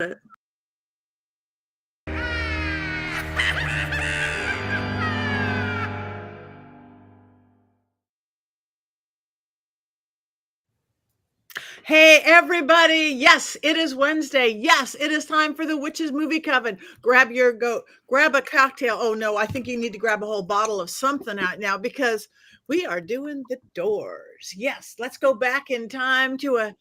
it. Hey, everybody. Yes, it is Wednesday. Yes, it is time for the Witches Movie Coven. Grab a cocktail. Oh, no, I think you need to grab a whole bottle of something out now because we are doing the Doors. Yes, let's go back in time to a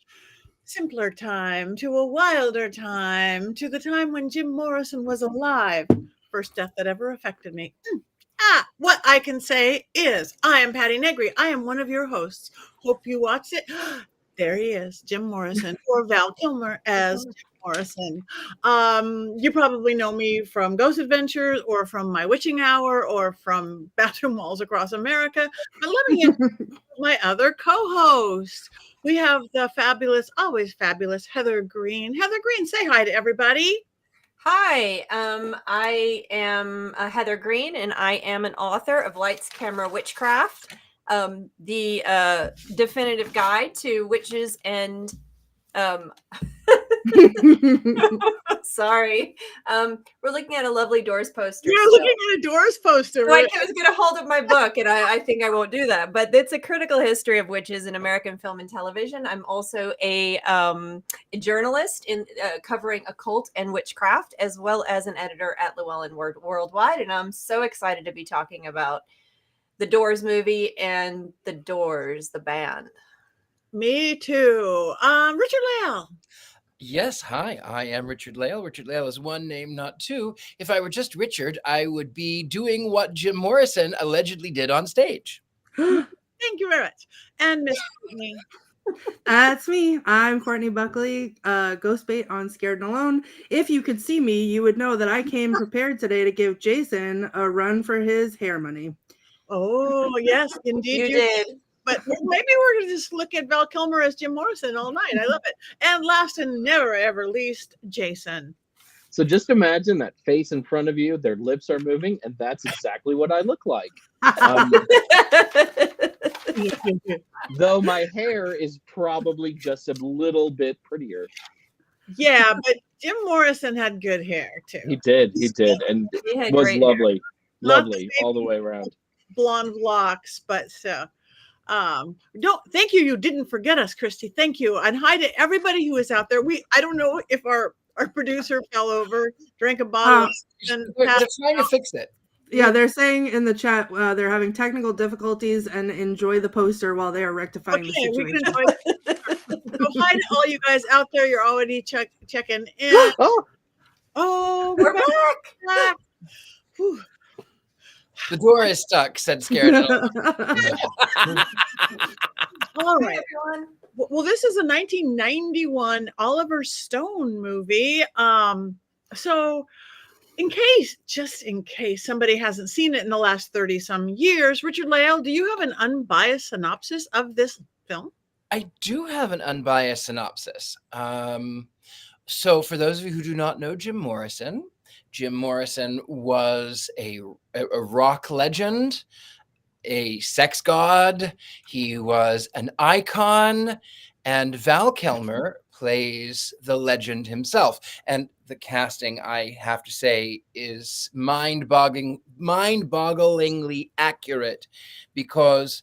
simpler time, to a wilder time, to the time when Jim Morrison was alive. First death that ever affected me. What I can say is I am Patti Negri. I am one of your hosts. Hope you watched it. There he is, Jim Morrison, or Val Kilmer as Jim Morrison. You probably know me from Ghost Adventures or from My Witching Hour or from Bathroom Walls Across America. But let me introduce my other co-host. We have the fabulous, always fabulous Heather Greene. Heather Greene, say hi to everybody. Hi, I am Heather Greene, and I am an author of Lights, Camera, Witchcraft, the definitive guide to witches and sorry. We're looking at a lovely Doors poster. You're looking at a Doors poster. So I was going to hold up my book, and I think I won't do that. But it's a critical history of witches in American film and television. I'm also a journalist in covering occult and witchcraft, as well as an editor at Llewellyn Worldwide. And I'm so excited to be talking about the Doors movie and the Doors, the band. Me too. Richard-Lael. Yes, hi, I am Richard-Lael. Richard-Lael is one name, not two. If I were just Richard, I would be doing what Jim Morrison allegedly did on stage. Thank you very much. And Miss Courtney. That's me. I'm Courtney Buckley, Ghost Bait on Scared and Alone. If you could see me, you would know that I came prepared today to give Jason a run for his hair money. Oh, yes, indeed. You did. But maybe we're going to just look at Val Kilmer as Jim Morrison all night. I love it. And last and never, ever least, Jason. So just imagine that face in front of you, their lips are moving, and that's exactly what I look like. Though my hair is probably just a little bit prettier. Yeah, but Jim Morrison had good hair, too. He did, and it was lovely. Hair. Lovely all the way around. Blonde locks, but thank you. You didn't forget us, Christy. Thank you. And hi to everybody who is out there. I don't know if our producer fell over, drank a bottle. And they're trying to fix it. Yeah, they're saying in the chat they're having technical difficulties and enjoy the poster while they are rectifying the situation. We can enjoy. So hi to all you guys out there. You're already checking in. Oh, we're back. The door is stuck, said Scared. All right. Well, this is a 1991 Oliver Stone movie. So just in case somebody hasn't seen it in the last 30 some years, Richard-Lael, do you have an unbiased synopsis of this film? I do have an unbiased synopsis. So for those of you who do not know Jim Morrison was a rock legend, a sex god. He was an icon, and Val Kilmer plays the legend himself. And the casting, I have to say, is mind-bogglingly accurate, because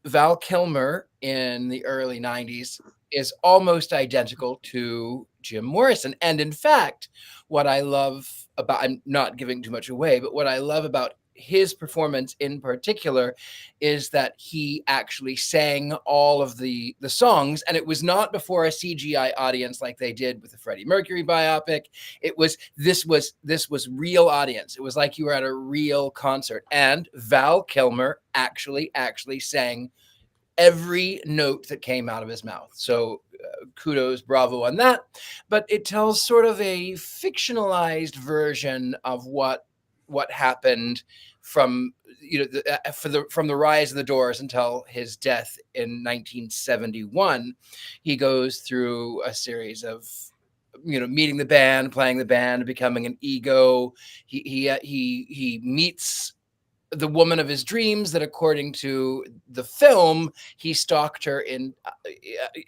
Val Kilmer in the early 90s is almost identical to Jim Morrison. And in fact, what I love about, I'm not giving too much away, but what I love about his performance in particular is that he actually sang all of the songs, and it was not before a CGI audience like they did with the Freddie Mercury biopic. This was real audience. It was like you were at a real concert, and Val Kilmer actually sang every note that came out of his mouth. So kudos, bravo on that. But it tells sort of a fictionalized version of what happened from from the rise of the Doors until his death in 1971. He goes through a series of meeting the band, playing the band, becoming an ego. He meets the woman of his dreams, that according to the film, he stalked her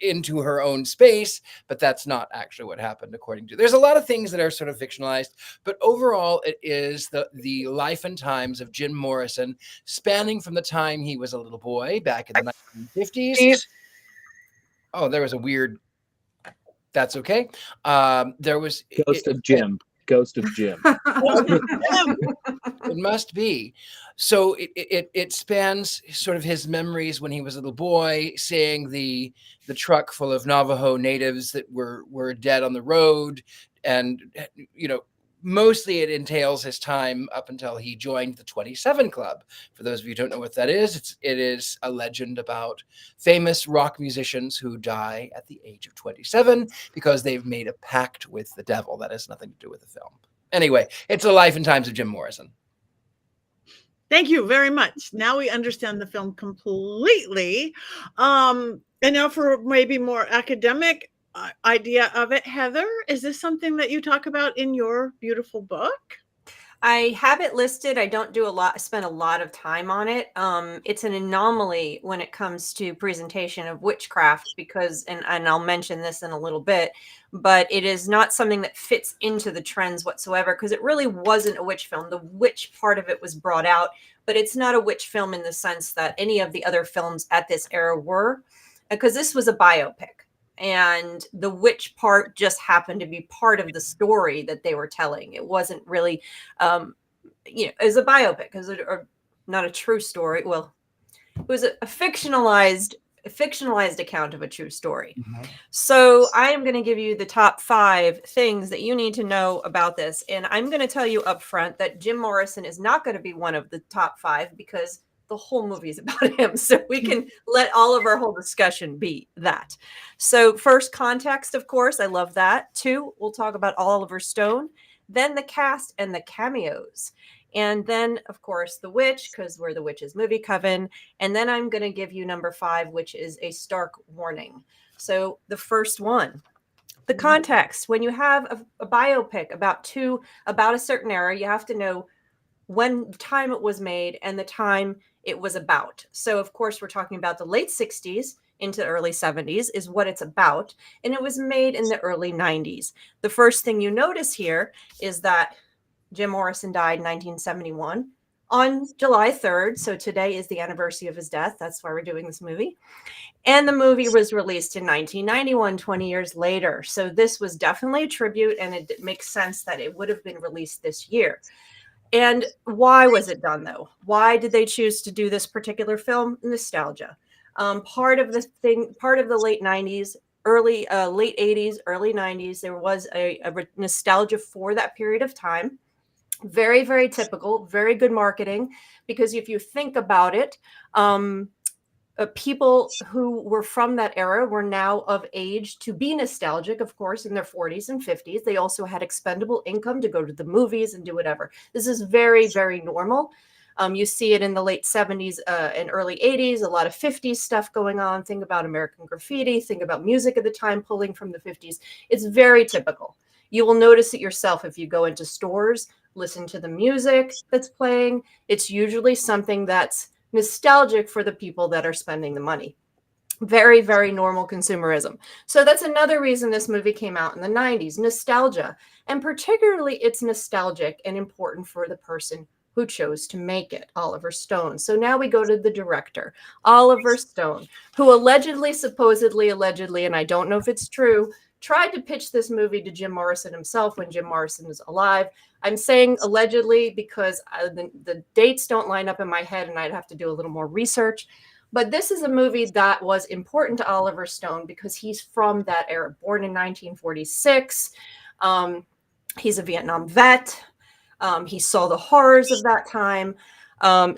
into her own space, but that's not actually what happened according to. There's a lot of things that are sort of fictionalized, but overall it is the life and times of Jim Morrison, spanning from the time he was a little boy back in the 1950s. Oh, there was a weird, that's okay. There was Ghost of Jim. It must be. So it spans sort of his memories when he was a little boy, seeing the truck full of Navajo natives that were dead on the road, and mostly it entails his time up until he joined the 27 Club. For those of you who don't know what that is, it is a legend about famous rock musicians who die at the age of 27 because they've made a pact with the devil. That has nothing to do with the film. Anyway, it's the life and times of Jim Morrison. Thank you very much. Now we understand the film completely. And now for maybe more academic idea of it, Heather, is this something that you talk about in your beautiful book? I have it listed. I don't spend a lot of time on it. It's an anomaly when it comes to presentation of witchcraft because, and I'll mention this in a little bit, but it is not something that fits into the trends whatsoever because it really wasn't a witch film. The witch part of it was brought out, but it's not a witch film in the sense that any of the other films at this era were, because this was a biopic. And the witch part just happened to be part of the story that they were telling. It wasn't really, as a biopic, or not a true story. Well, it was a fictionalized account of a true story. Mm-hmm. So I am going to give you the top 5 things that you need to know about this. And I'm going to tell you up front that Jim Morrison is not going to be one of the top 5 because the whole movie is about him. So we can let all of our whole discussion be that. So first, context, of course, I love that. 2, we'll talk about Oliver Stone, then the cast and the cameos. And then, of course, the witch, because we're the Witches Movie Coven. And then I'm going to give you number 5, which is a stark warning. So the first one, the context. When you have a biopic about a certain era, you have to know when time it was made and the time it was about. So, of course, we're talking about the late 60s into the early 70s is what it's about. And it was made in the early 90s. The first thing you notice here is that Jim Morrison died in 1971 on July 3rd. So today is the anniversary of his death. That's why we're doing this movie. And the movie was released in 1991, 20 years later. So this was definitely a tribute, and it makes sense that it would have been released this year. And why was it done, though? Why did they choose to do this particular film? Nostalgia. Part of the late 90s, late 80s, early 90s, there was a nostalgia for that period of time. Very, very typical, very good marketing, because if you think about it, people who were from that era were now of age to be nostalgic, of course, in their 40s and 50s. They also had expendable income to go to the movies and do whatever. This is very, very normal. You see it in the late 70s and early 80s, a lot of 50s stuff going on. Think about American Graffiti, think about music at the time pulling from the 50s. It's very typical. You will notice it yourself if you go into stores, listen to the music that's playing. It's usually something that's nostalgic for the people that are spending the money. Very, very normal consumerism. So that's another reason this movie came out in the 90s, nostalgia. And particularly it's nostalgic and important for the person who chose to make it, Oliver Stone. So now we go to the director, Oliver Stone, who supposedly, and I don't know if it's true, tried to pitch this movie to Jim Morrison himself when Jim Morrison was alive. I'm saying allegedly because the dates don't line up in my head and I'd have to do a little more research. But this is a movie that was important to Oliver Stone because he's from that era, born in 1946. He's a Vietnam vet. He saw the horrors of that time.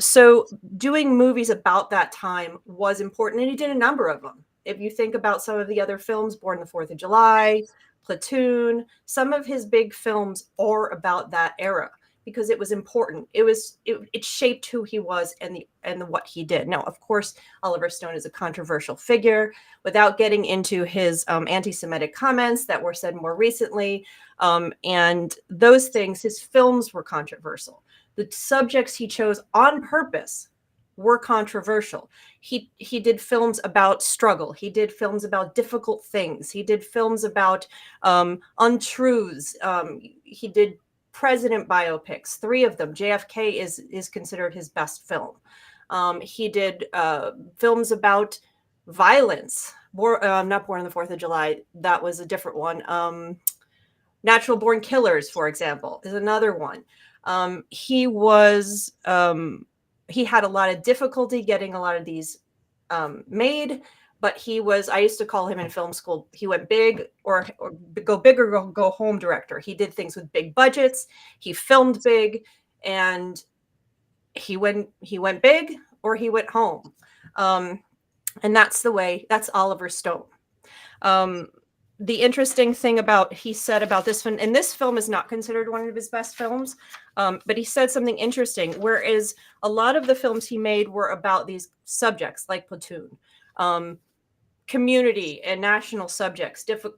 So doing movies about that time was important, and he did a number of them. If you think about some of the other films, Born the 4th of July, Platoon, some of his big films are about that era because it was important. It shaped who he was and what he did. Now, of course, Oliver Stone is a controversial figure. Without getting into his anti-Semitic comments that were said more recently, and those things, his films were controversial. the subjects he chose on purpose were controversial. He did films about struggle. He did films about difficult things. He did films about untruths. He did president biopics, 3 of them. JFK is considered his best film. He did films about violence. Not Born on the 4th of July. That was a different one. Natural Born Killers, for example, is another one. He had a lot of difficulty getting a lot of these made, but I used to call him in film school, he went big or go big or go home director. He did things with big budgets. He filmed big, and he went big or he went home. And that's Oliver Stone. The interesting thing he said about this one, and this film is not considered one of his best films, but he said something interesting, whereas a lot of the films he made were about these subjects like Platoon, community and national subjects, different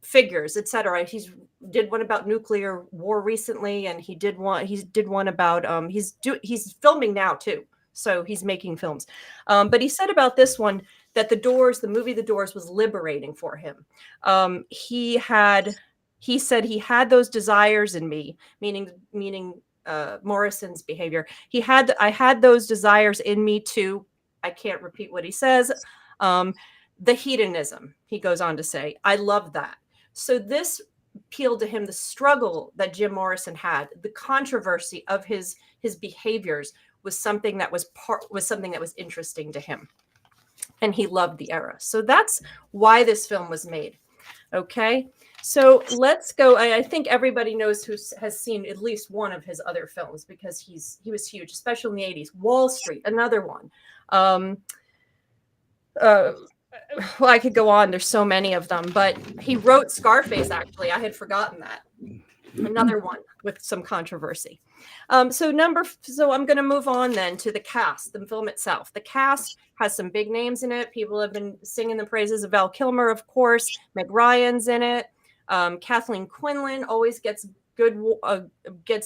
figures, etc. He did one about nuclear war recently, and he did one about he's filming now too. So he's making films. But he said about this one that the movie The Doors was liberating for him. He said he had those desires in me, meaning Morrison's behavior. I had those desires in me too. I can't repeat what he says. The hedonism, he goes on to say, I love that. So this appealed to him, the struggle that Jim Morrison had, the controversy of his behaviors was something that was interesting to him, and he loved the era. So that's why this film was made. Okay, so let's go. I think everybody knows who has seen at least one of his other films, because he was huge, especially in the 80s. Wall Street, another one. Well, I could go on. There's so many of them, but he wrote Scarface. Actually, I had forgotten that. Another one with some controversy. So I'm going to move on then to the cast, the film itself. The cast has some big names in it. People have been singing the praises of Val Kilmer, of course. Meg Ryan's in it. Kathleen Quinlan always gets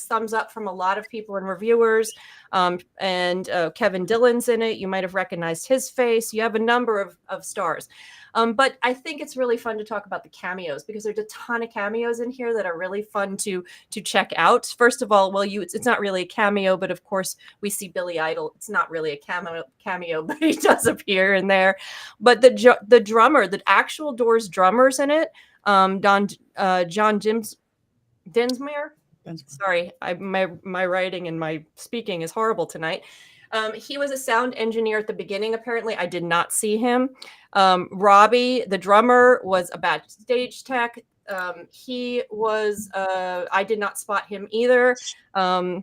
thumbs up from a lot of people and reviewers. And Kevin Dillon's in it. You might have recognized his face. You have a number of stars. But I think it's really fun to talk about the cameos, because there's a ton of cameos in here that are really fun to check out. First of all, it's not really a cameo, but of course we see Billy Idol. It's not really a cameo, but he does appear in there. But the drummer, the actual Doors drummer's in it. John Dinsmore. Sorry, my writing and my speaking is horrible tonight. He was a sound engineer at the beginning, apparently. I did not see him. Robbie, the drummer, was a backstage tech. He was, I did not spot him either. And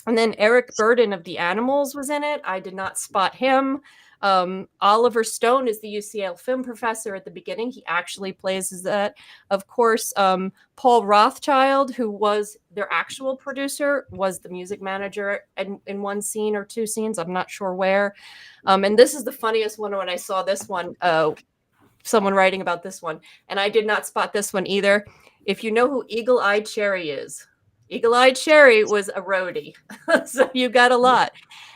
then Eric Burden of The Animals was in it. I did not spot him. Oliver Stone is the UCL film professor at the beginning. He actually plays that. Of course, Paul Rothchild, who was their actual producer, was the music manager in one scene or 2 scenes. I'm not sure where. And this is the funniest one when I saw this one, someone writing about this one. And I did not spot this one either. If you know who Eagle-Eyed Cherry is, Eagle-Eyed Cherry was a roadie. So you got a lot.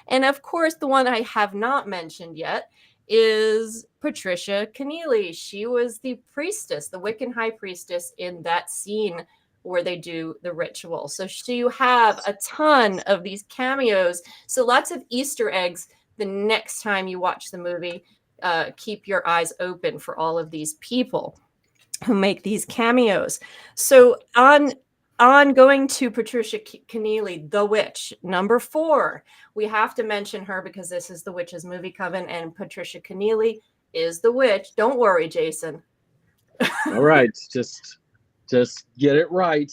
And of course, the one I have not mentioned yet is Patricia Keneally. She was the priestess, the Wiccan high priestess in that scene where they do the ritual. So you have a ton of these cameos. So lots of Easter eggs the next time you watch the movie. Keep your eyes open for all of these people who make these cameos. So on going to Patricia Keneally, the witch, number 4, we have to mention her because this is the Witches Movie Coven, and Patricia Keneally is the witch. Don't worry, Jason. All right, just get it right.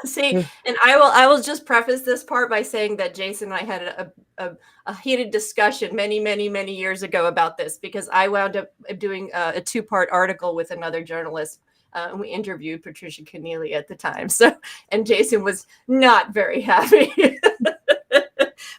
See, and I will just preface this part by saying that Jason and I had a heated discussion many years ago about this, because I wound up doing a 2-part article with another journalist. And we interviewed Patricia Keneally at the time. So, and Jason was not very happy.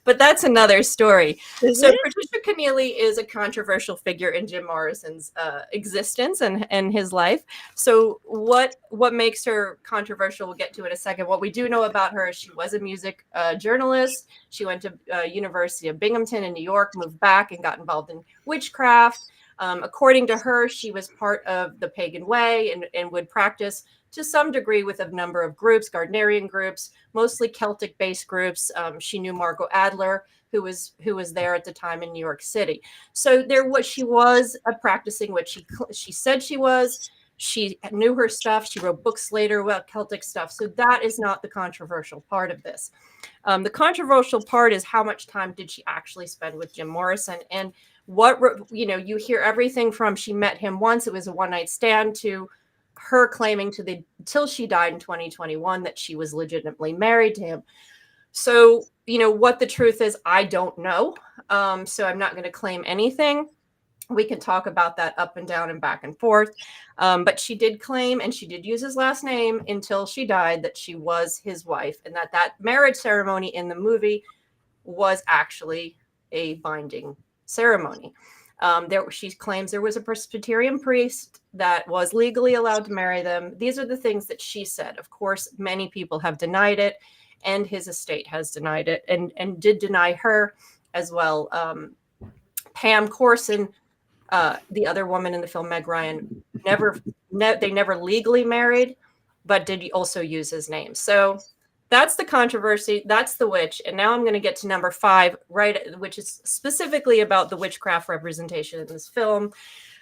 but that's another story. Is So it? Patricia Keneally is a controversial figure in Jim Morrison's existence and his life. So what makes her controversial, we'll get to in a second. What we do know about her is she was a music journalist. She went to University of Binghamton in New York, moved back and got involved in witchcraft. According to her, she was part of the pagan way and would practice to some degree with a number of groups, Gardnerian groups, mostly Celtic-based groups. She knew Margot Adler, who was there at the time in New York City. So she was a practicing witch. She said she was. She knew her stuff. She wrote books later about Celtic stuff. So that is not the controversial part of this. The controversial part is how much time did she actually spend with Jim Morrison? And you hear everything from she met him once, it was a one-night stand, to her claiming till she died in 2021 that she was legitimately married to him. So, what the truth is, I don't know. So I'm not going to claim anything. We can talk about that up and down and back and forth. But she did claim, and she did use his last name until she died, that she was his wife, and that marriage ceremony in the movie was actually a binding ceremony. She claims there was a Presbyterian priest that was legally allowed to marry them. These are the things that she said. Of course, many people have denied it, and his estate has denied it, and did deny her as well. Pam Corson, the other woman in the film, Meg Ryan, they never legally married, but did also use his name. So that's the controversy. That's the witch. And now I'm going to get to number 5, right, which is specifically about the witchcraft representation in this film.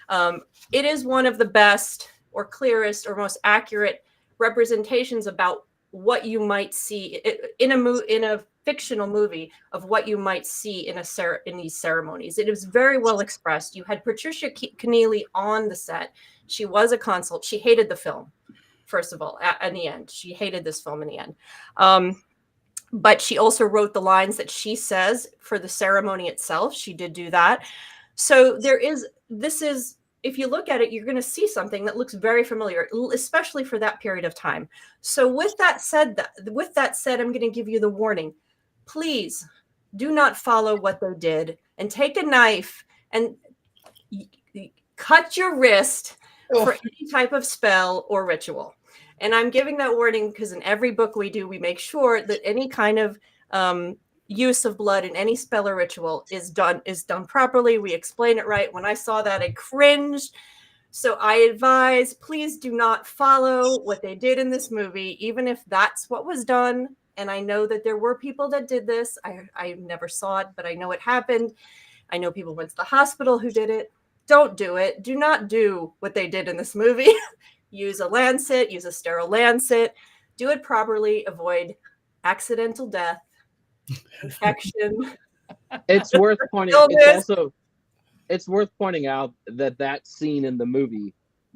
It is one of the best or clearest or most accurate representations about what you might see in a fictional movie of what you might see in these ceremonies. It is very well expressed. You had Patricia Keneally on the set. She was a consult. She hated the film. First of all, in the end, she hated this film in the end. But she also wrote the lines that she says for the ceremony itself. She did do that. So if you look at it, you're going to see something that looks very familiar, especially for that period of time. So with that said, I'm going to give you the warning. Please do not follow what they did and take a knife and cut your wrist for any type of spell or ritual. And I'm giving that warning because in every book we do, we make sure that any kind of use of blood in any spell or ritual is done properly. We explain it right. When I saw that, I cringed. So I advise, please do not follow what they did in this movie, even if that's what was done. And I know that there were people that did this. I never saw it, but I know it happened. I know people went to the hospital who did it. Don't do it. Do not do what they did in this movie. Use a lancet, use a sterile lancet. Do it properly. Avoid accidental death, infection. It's worth pointing. It's worth pointing out that scene in the movie,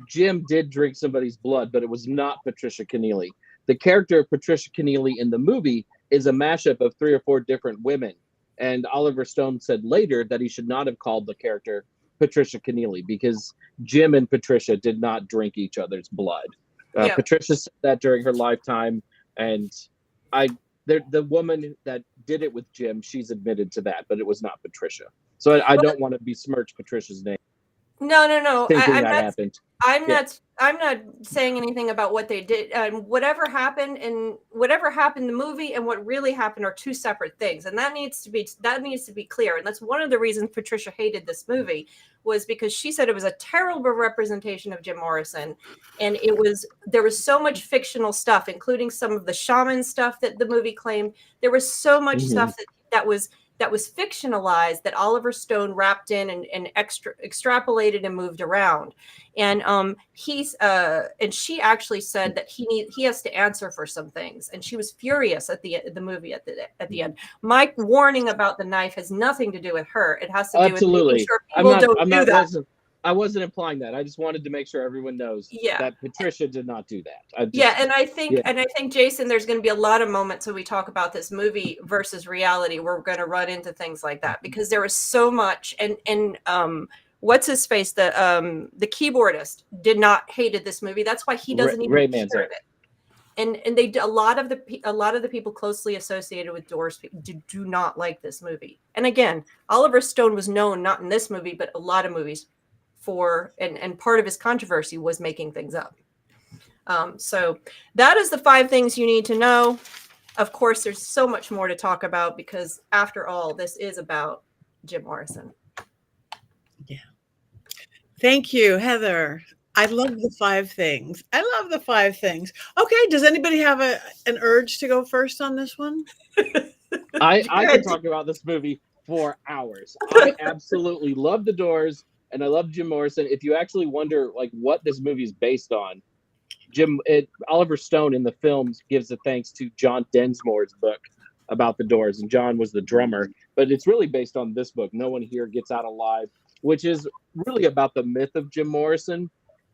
Jim did drink somebody's blood, but it was not Patricia Keneally. The character of Patricia Keneally in the movie is a mashup of 3 or 4 different women. And Oliver Stone said later that he should not have called the character Patricia Keneally because Jim and Patricia did not drink each other's blood. Patricia said that during her lifetime, and the woman that did it with Jim, she's admitted to that, but it was not Patricia. So I don't want to besmirch Patricia's name. No. Happened. I'm not saying anything about what they did. Whatever happened in the movie and what really happened are 2 separate things, and that needs to be clear. And that's one of the reasons Patricia hated this movie, was because she said it was a terrible representation of Jim Morrison, and there was so much fictional stuff, including some of the shaman stuff that the movie claimed. There was so much stuff that was fictionalized that Oliver Stone wrapped in and extrapolated and moved around. And she actually said that he has to answer for some things. And she was furious at the movie at the end. My warning about the knife has nothing to do with her. It has to do with making sure people don't do that. I wasn't implying that. I just wanted to make sure everyone knows that Patricia did not do that. And I think Jason, there's going to be a lot of moments when we talk about this movie versus reality where we're going to run into things like that, because there was so much. And what's his face? The keyboardist hated this movie. That's why he doesn't even share it. and they a lot of the people closely associated with Doors do not like this movie. And again, Oliver Stone was known, not in this movie, but a lot of movies, for and part of his controversy was making things up. So that is the 5 things you need to know. Of course, there's so much more to talk about because, after all, this is about Jim Morrison. Yeah. Thank you, Heather. I love the 5 things. I love the 5 things. Okay, does anybody have an urge to go first on this one? I can talk about this movie for hours. I absolutely love The Doors, and I love Jim Morrison. If you actually wonder like what this movie is based on, Oliver Stone in the films gives a thanks to John Densmore's book about the Doors, and John was the drummer. But it's really based on this book, No One Here Gets Out Alive, which is really about the myth of Jim Morrison.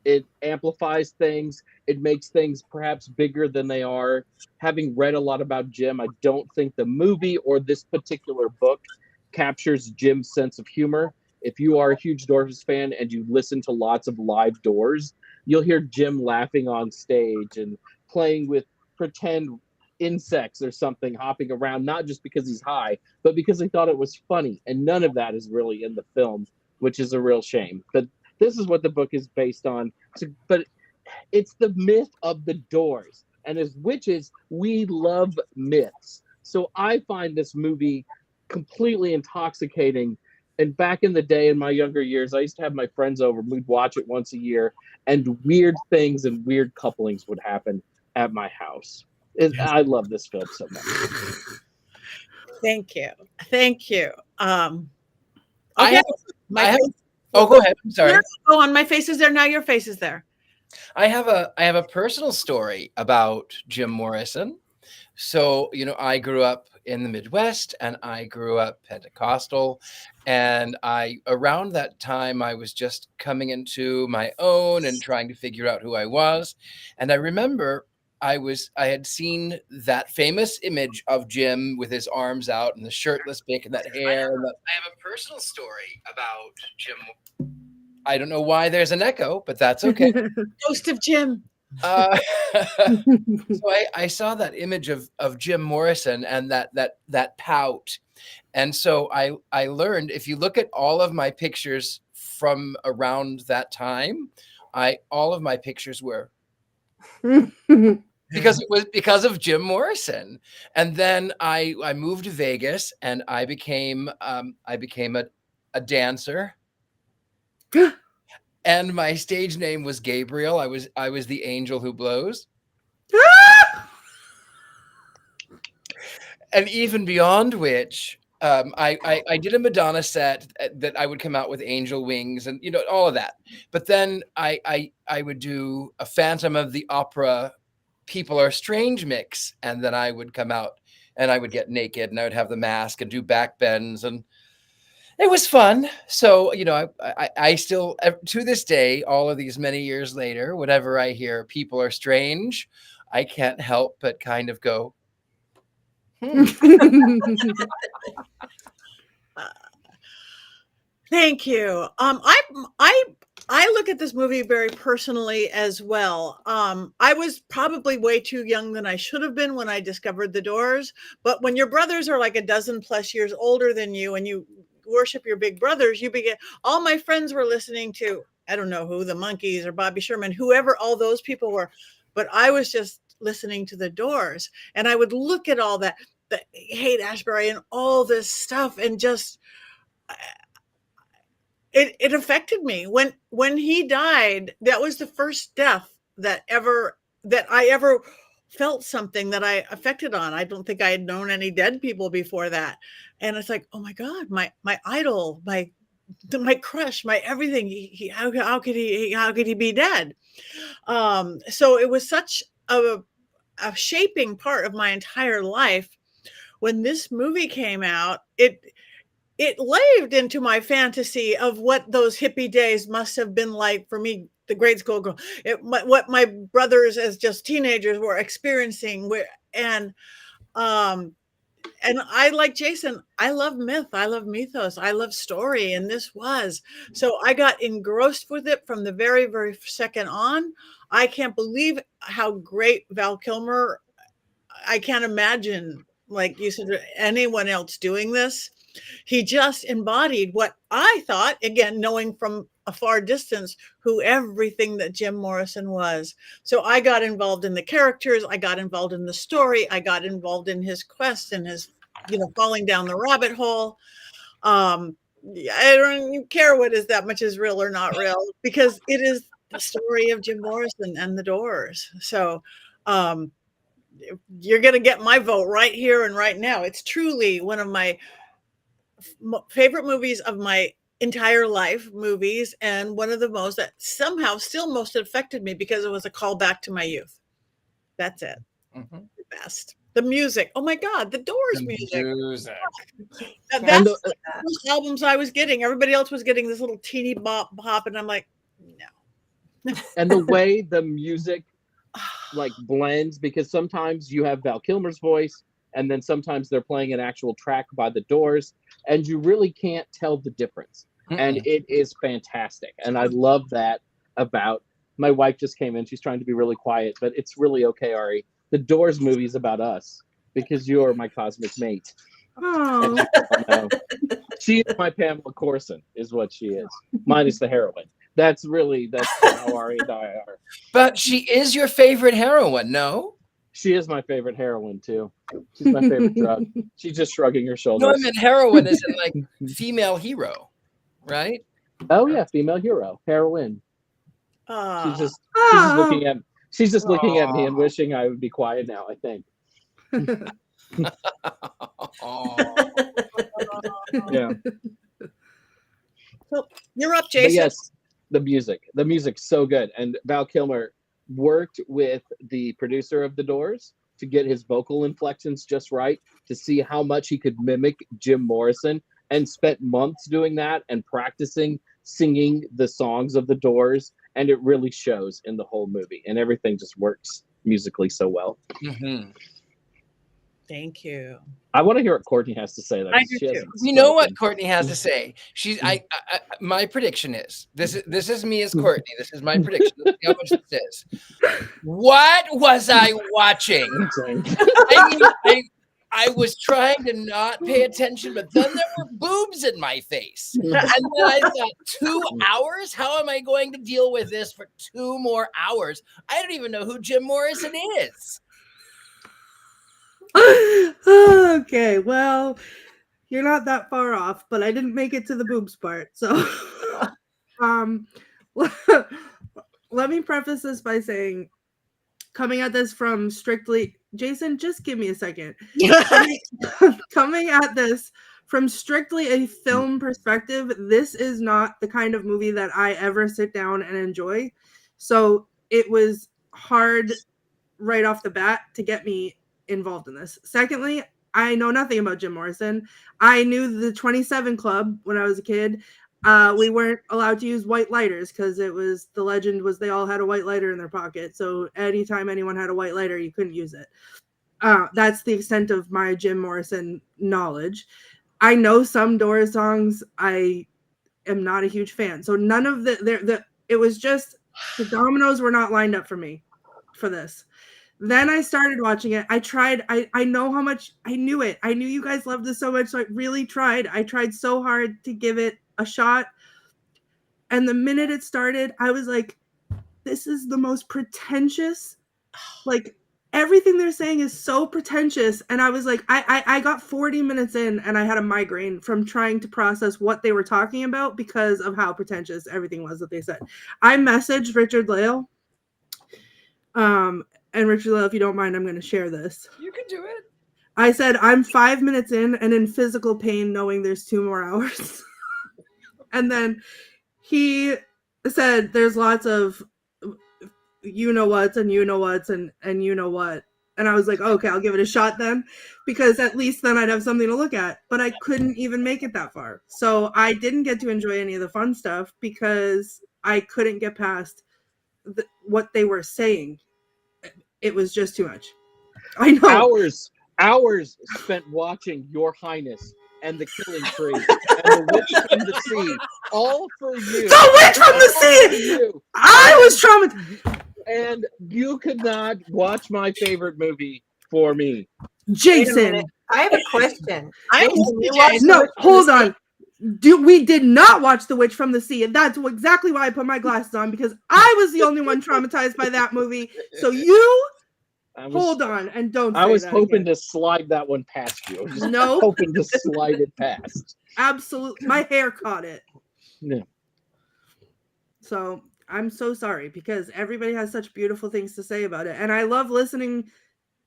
It amplifies things. It makes things perhaps bigger than they are. Having read a lot about Jim, I don't think the movie or this particular book captures Jim's sense of humor. If you are a huge Doors fan and you listen to lots of live Doors, you'll hear Jim laughing on stage and playing with pretend insects or something, hopping around, not just because he's high, but because he thought it was funny. And none of that is really in the film, which is a real shame. But this is what the book is based on. But it's the myth of the Doors. And as witches, we love myths. So I find this movie completely intoxicating. And back in the day, in my younger years, I used to have my friends over. We'd watch it once a year, and weird things and weird couplings would happen at my house. I love this film so much. Thank you. Thank you. Okay. Oh, go ahead. I'm sorry. Go on. My face is there. Now your face is there. I have a personal story about Jim Morrison. So, I grew up in the Midwest, and I grew up Pentecostal, and around that time I was just coming into my own and trying to figure out who I was. And I remember I had seen that famous image of Jim with his arms out and the shirtless pic and that hair. I have a personal story about Jim. I don't know why there's an echo, but that's okay. Ghost of Jim. So I saw that image of Jim Morrison and that pout. And so I learned, if you look at all of my pictures from around that time, all of my pictures were because it was because of Jim Morrison. And then I moved to Vegas, and I became a dancer. And my stage name was Gabriel. I was the angel who blows. And even beyond which, I did a Madonna set that I would come out with angel wings and all of that. But then I would do a Phantom of the Opera People Are Strange mix, and then I would come out and I would get naked and I would have the mask and do back bends, and it was fun. So, I still, to this day, all of these many years later, whenever I hear People Are Strange, I can't help but kind of go, Thank you. I look at this movie very personally as well. I was probably way too young than I should have been when I discovered the Doors. But when your brothers are like a dozen plus years older than you, and you worship your big brothers, you begin. All my friends were listening to, I don't know who, the Monkees or Bobby Sherman, whoever all those people were. But I was just listening to the Doors, and I would look at all that, the Haight-Ashbury and all this stuff, and just it affected me. When he died, that was the first death that I ever felt something that I affected on. I don't think I had known any dead people before that. And it's like, oh my God, my idol, my crush, my everything. How could he be dead? So it was such a shaping part of my entire life. When this movie came out, it lived into my fantasy of what those hippie days must have been like for me, the grade school girl, what my brothers as just teenagers were experiencing. And And I, like Jason, I love myth, I love mythos, I love story, and this was. So I got engrossed with it from the very, very second on. I can't believe how great Val Kilmer. I can't imagine, like you said, anyone else doing this. He just embodied what I thought, again, knowing from a far distance who everything that Jim Morrison was. So I got involved in the characters, I got involved in the story, I got involved in his quest and his, falling down the rabbit hole. I don't care what is that much is real or not real, because it is the story of Jim Morrison and the Doors. So you're going to get my vote right here and right now. It's truly one of my favorite movies of my entire life, movies, and one of the most that somehow still most affected me because it was a callback to my youth. That's it. Mm-hmm. The best. The music. Oh my God, the Doors music. That's the first albums I was getting. Everybody else was getting this little teeny bop, and I'm like, no. And the way the music like blends, because sometimes you have Val Kilmer's voice, and then sometimes they're playing an actual track by the Doors, and you really can't tell the difference. Mm-mm. And it is fantastic. And I love that about my wife just came in. She's trying to be really quiet, but it's really okay, Ari. The Doors movie is about us because you're my cosmic mate. Oh. She is my Pamela Corson, is what she is, minus the heroine. That's how Ari and I are. But she is your favorite heroine, no? She is my favorite heroine too. She's my favorite drug. She's just shrugging her shoulders. No, I meant heroine is in like female hero, right? Oh yeah, female hero, heroine. She's just looking at. She's just looking at me and wishing I would be quiet now, I think. Yeah. So you're up, Jason. But yes, the music. The music's so good. And Val Kilmer worked with the producer of The Doors to get his vocal inflections just right, to see how much he could mimic Jim Morrison, and spent months doing that and practicing singing the songs of The Doors. And it really shows in the whole movie, and everything just works musically so well. Mm-hmm. Thank you. I want to hear what Courtney has to say. I do too. You know what Courtney has to say. My prediction is this is me as Courtney. This is my prediction. Let's see how much this is. What was I watching? I was trying to not pay attention, but then there were boobs in my face. And then I thought, 2 hours? How am I going to deal with this for 2 more hours? I don't even know who Jim Morrison is. Okay, well, you're not that far off, but I didn't make it to the boobs part. So let me preface this by saying, coming at this from strictly, Jason, just give me a second. Coming at this from strictly a film perspective, this is not the kind of movie that I ever sit down and enjoy. So it was hard right off the bat to get me involved in this. Secondly, I know nothing about Jim Morrison. I knew the 27 Club when I was a kid. We weren't allowed to use white lighters because it was, the legend was they all had a white lighter in their pocket. So anytime anyone had a white lighter, you couldn't use it. That's the extent of my Jim Morrison knowledge. I know some Doors songs. I am not a huge fan. So none of it was just the dominoes were not lined up for me for this. Then I started watching it. I tried. I know how much I knew it. I knew you guys loved this so much. So I really tried. I tried so hard to give it a shot. And the minute it started, I was like, this is the most pretentious, like everything they're saying is so pretentious. And I was like, I got 40 minutes in and I had a migraine from trying to process what they were talking about because of how pretentious everything was that they said. I messaged Richard-Lael. And Richard-Lael, if you don't mind, I'm going to share this. You can do it. I said, I'm 5 minutes in and in physical pain knowing there's 2 more hours. And then he said, there's lots of you know what's and you know what's and you know what. And I was like, okay, I'll give it a shot then, because at least then I'd have something to look at. But I couldn't even make it that far. So I didn't get to enjoy any of the fun stuff because I couldn't get past what they were saying. It was just too much. I know. Hours spent watching Your Highness and The Killing Tree and The Witch from the Sea, all for you. The Witch from the Sea! I was traumatized. And you could not watch my favorite movie for me. Jason. I have a question. No, hold on. We did not watch The Witch from the Sea, and that's exactly why I put my glasses on, because I was the only one traumatized by that movie. So you hold on and don't. I was hoping to slide that one past you. No, hoping to slide it past. Absolutely, my hair caught it. Yeah. So I'm so sorry, because everybody has such beautiful things to say about it, and I love listening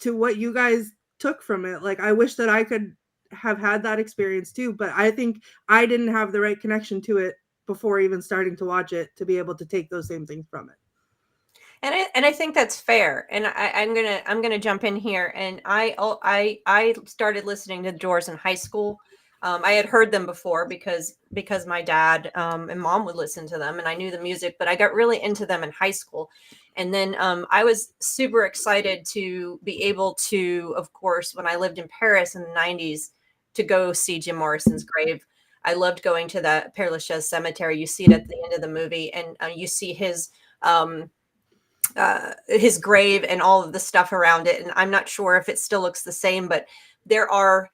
to what you guys took from it. Like, I wish that I could have had that experience too, but I think I didn't have the right connection to it before even starting to watch it to be able to take those same things from it. And I think that's fair. And I'm gonna jump in here. And I started listening to the Doors in high school. I had heard them before because my dad and mom would listen to them, and I knew the music. But I got really into them in high school, and then I was super excited to be able to, of course, when I lived in Paris in the 90s, to go see Jim Morrison's grave. I loved going to the Père Lachaise cemetery. You see it at the end of the movie, and you see his grave and all of the stuff around it. And I'm not sure if it still looks the same, but there are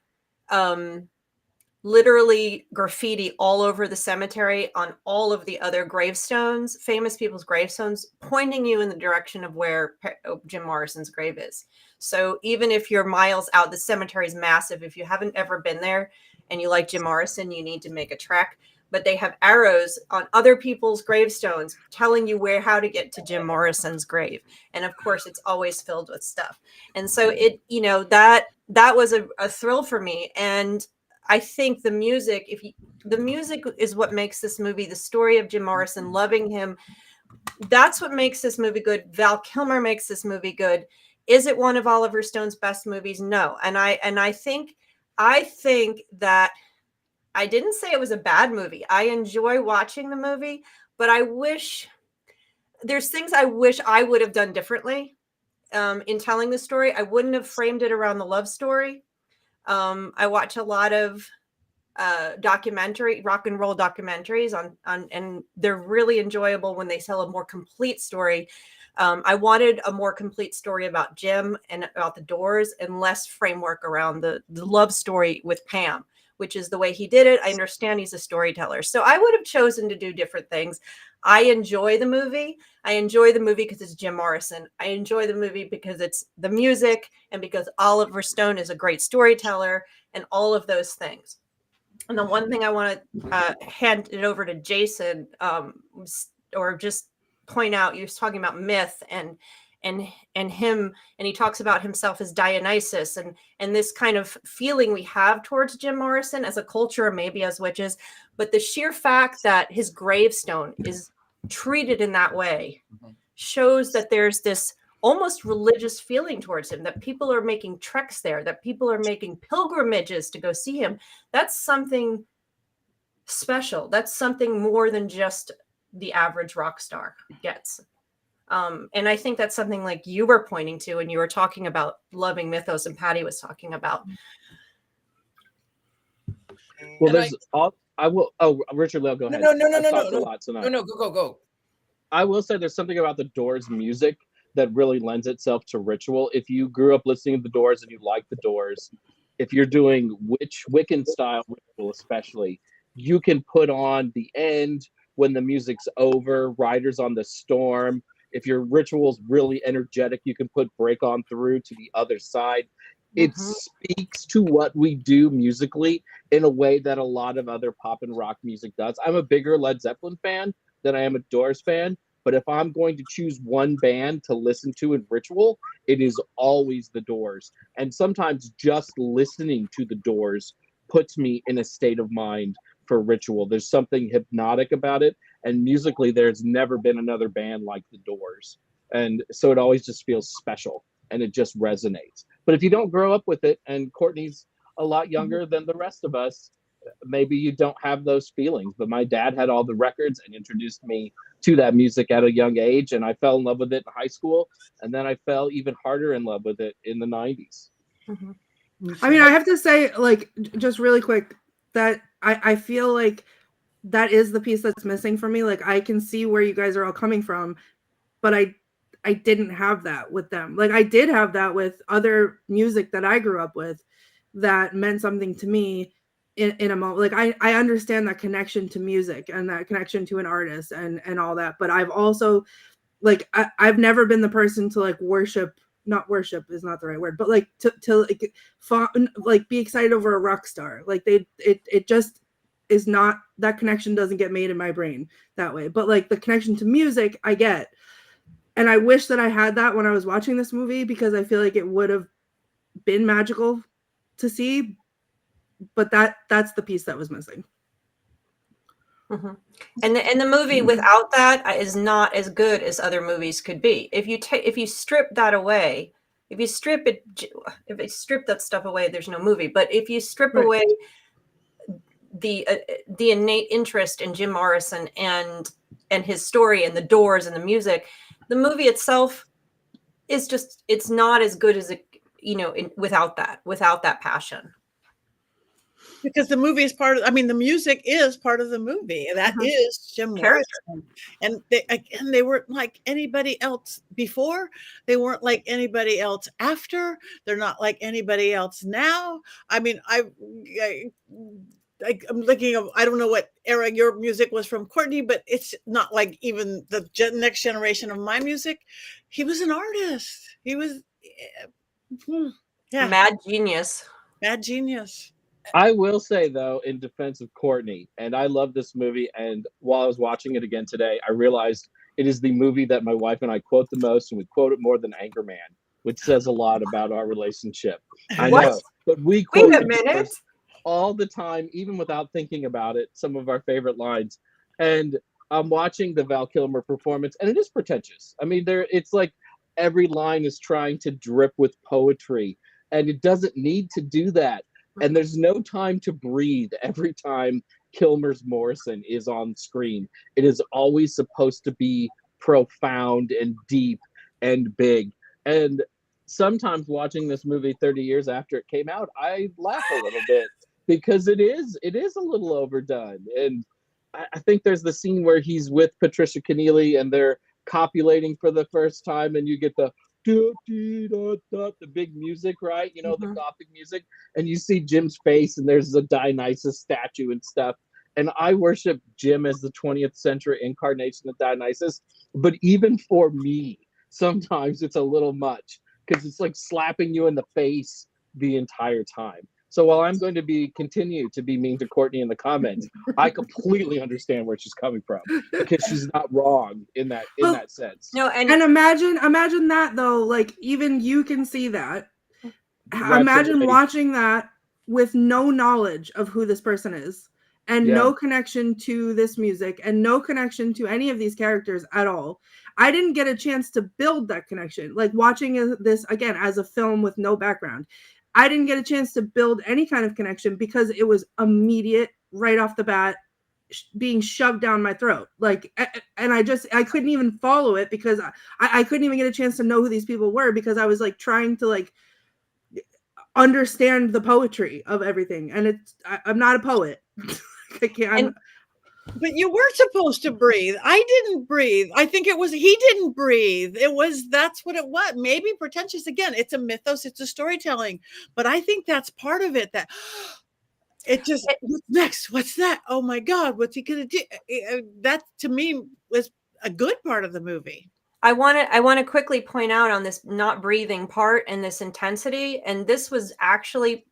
literally graffiti all over the cemetery on all of the other gravestones, famous people's gravestones, pointing you in the direction of where Jim Morrison's grave is. So even if you're miles out, the cemetery is massive. If you haven't ever been there and you like Jim Morrison, you need to make a trek. But they have arrows on other people's gravestones telling you how to get to Jim Morrison's grave. And of course, it's always filled with stuff. And so that was a thrill for me. And I think the music is what makes this movie, the story of Jim Morrison, loving him. That's what makes this movie good. Val Kilmer makes this movie good. Is it one of Oliver Stone's best movies? No. And I think that I didn't say it was a bad movie. I enjoy watching the movie, but there's things I wish I would have done differently in telling the story. I wouldn't have framed it around the love story. I watch a lot of rock and roll documentaries on, and they're really enjoyable when they tell a more complete story. I wanted a more complete story about Jim and about the Doors, and less framework around the love story with Pam, which is the way he did it. I understand he's a storyteller. So I would have chosen to do different things. I enjoy the movie. I enjoy the movie because it's Jim Morrison. I enjoy the movie because it's the music and because Oliver Stone is a great storyteller and all of those things. And the one thing I want to hand it over to Jason, or just point out, you was talking about myth and him, and he talks about himself as Dionysus and this kind of feeling we have towards Jim Morrison as a culture, or maybe as witches, but the sheer fact that his gravestone is treated in that way shows that there's this almost religious feeling towards him, that people are making treks there, that people are making pilgrimages to go see him. That's something special. That's something more than just the average rock star gets. And I think that's something like you were pointing to, and you were talking about loving mythos, and Patti was talking about. Well, Richard-Lael, go ahead. No, go. I will say there's something about the Doors music that really lends itself to ritual. If you grew up listening to the Doors and you like the Doors, if you're doing Wiccan style ritual especially, you can put on the end when the music's over, Riders on the Storm. If your ritual's really energetic, you can put Break On Through to the other side. It speaks to what we do musically in a way that a lot of other pop and rock music does. I'm a bigger Led Zeppelin fan than I am a Doors fan, but if I'm going to choose one band to listen to in ritual, it is always the Doors. And sometimes just listening to the Doors puts me in a state of mind for ritual. There's something hypnotic about it, and musically there's never been another band like the Doors, and so it always just feels special and it just resonates. But if you don't grow up with it, and Courtney's a lot younger than the rest of us, maybe you don't have those feelings. But my dad had all the records and introduced me to that music at a young age, and I fell in love with it in high school, and then I fell even harder in love with it in the 90s. I mean, I have to say, like, just really quick, that I feel like that is the piece that's missing for me. Like, I can see where you guys are all coming from, but I didn't have that with them. Like, I did have that with other music that I grew up with that meant something to me in a moment. Like, I understand that connection to music and that connection to an artist and all that, but I've also, like, I've never been the person to, like, not worship is not the right word, but like to like be excited over a rock star. Like, it just is not, that connection doesn't get made in my brain that way. But like the connection to music, I get. And I wish that I had that when I was watching this movie, because I feel like it would have been magical to see. But that's the piece that was missing. Mm-hmm. And the movie without that is not as good as other movies could be. If you strip that away, if you strip that stuff away, there's no movie. But if you strip away the innate interest in Jim Morrison and his story and the Doors and the music, the movie itself is just, it's not as good as it, without that passion. Because the movie is the music is part of the movie. That is Jim Morrison. And they weren't like anybody else before. They weren't like anybody else after. They're not like anybody else now. I mean, I'm thinking of, I don't know what era your music was from, Courtney, but it's not like even the next generation of my music. He was an artist. He was, Mad genius. Mad genius. I will say, though, in defense of Courtney, and I love this movie, and while I was watching it again today, I realized it is the movie that my wife and I quote the most, and we quote it more than Anchorman, which says a lot about our relationship. I know, but we quote it all the time, even without thinking about it, some of our favorite lines. And I'm watching the Val Kilmer performance, and it is pretentious. I mean, it's like every line is trying to drip with poetry, and it doesn't need to do that. And there's no time to breathe every time Kilmer's Morrison is on screen. It is always supposed to be profound and deep and big. And sometimes watching this movie 30 years after it came out, I laugh a little bit because it is a little overdone. And I think there's the scene where he's with Patricia Keneally and they're copulating for the first time, and you get the big music, right? The Gothic music, and you see Jim's face, and there's a Dionysus statue and stuff. And I worship Jim as the 20th century incarnation of Dionysus, but even for me, sometimes it's a little much because it's like slapping you in the face the entire time. So while I'm going to continue to be mean to Courtney in the comments, I completely understand where she's coming from, because she's not wrong in that sense. No, and imagine that, though. Like, even you can see that. Imagine watching that with no knowledge of who this person is, and no connection to this music, and no connection to any of these characters at all. I didn't get a chance to build that connection. Like, watching this again as a film with no background, I didn't get a chance to build any kind of connection because it was immediate, right off the bat, being shoved down my throat. Like, and I couldn't even follow it because I couldn't even get a chance to know who these people were, because I was like trying to like understand the poetry of everything. And I'm not a poet. I can't. But you were supposed to breathe. I didn't breathe. I think it was, he didn't breathe. That's what it was. Maybe pretentious. Again, it's a mythos. It's a storytelling. But I think that's part of it, that it just, what's next? What's that? Oh my God, what's he going to do? That to me was a good part of the movie. I want to quickly point out on this not breathing part and this intensity. And this was actually,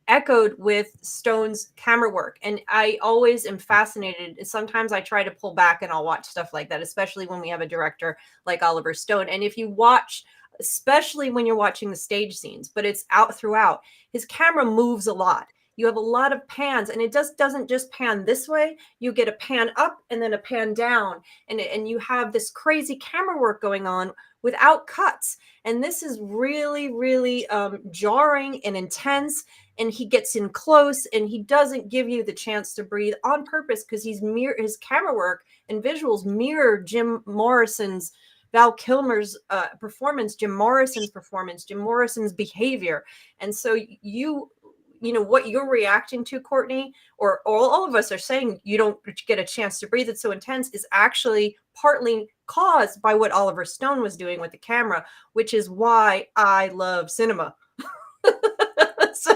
echoed with Stone's camera work. And I always am fascinated. Sometimes I try to pull back and I'll watch stuff like that, especially when we have a director like Oliver Stone. And if you watch, especially when you're watching the stage scenes, but it's out throughout, his camera moves a lot. You have a lot of pans, and it just doesn't just pan this way. You get a pan up and then a pan down, and you have this crazy camera work going on without cuts. And this is really, really jarring and intense. And he gets in close, and he doesn't give you the chance to breathe on purpose, because his camera work and visuals mirror Jim Morrison's Val Kilmer's performance, Jim Morrison's performance, Jim Morrison's behavior. And so you know, what you're reacting to, Courtney, or all of us are saying you don't get a chance to breathe, it's so intense, is actually partly caused by what Oliver Stone was doing with the camera, which is why I love cinema. So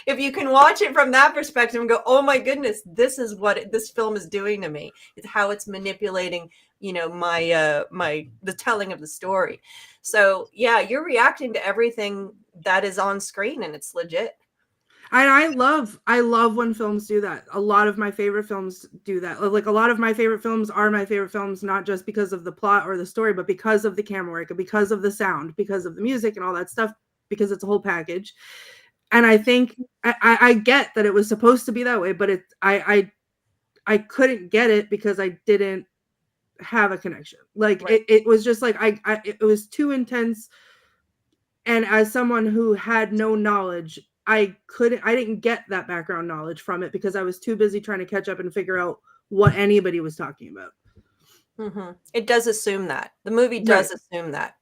if you can watch it from that perspective and go, oh my goodness, this is what this film is doing to me. It's how it's manipulating, you know, the telling of the story. So yeah, you're reacting to everything that is on screen, and it's legit. And I love when films do that. A lot of my favorite films do that. Like, a lot of my favorite films are my favorite films, not just because of the plot or the story, but because of the camera work, because of the sound, because of the music and all that stuff, because it's a whole package. And I think I get that it was supposed to be that way, but I couldn't get it because I didn't have a connection. Like, right. It was just like it was too intense. And as someone who had no knowledge, I didn't get that background knowledge from it because I was too busy trying to catch up and figure out what anybody was talking about. Mm-hmm. It does assume that. The movie does assume that.